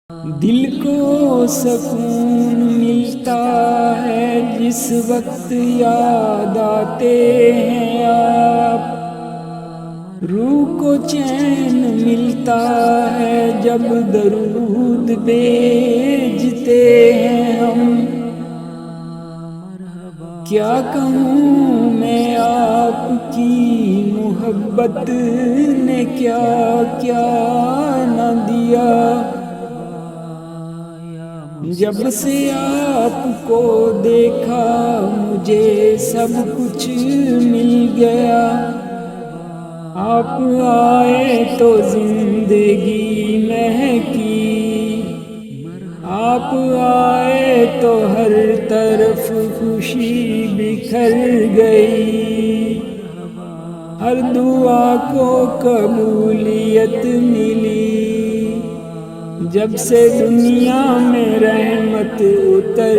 دل کو سکون ملتا ہے جس وقت یاد آتے ہیں آپ، روح کو چین ملتا ہے جب درود بھیجتے ہیں ہم۔ کیا کہوں میں آپ کی محبت نے کیا کیا نہ دیا، جب سے آپ کو دیکھا مجھے سب کچھ مل گیا۔ آپ آئے تو زندگی مہکی، آپ آئے تو ہر طرف خوشی بکھر گئی، ہر دعا کو قبولیت ملی، جب سے دنیا میں رحمت اتر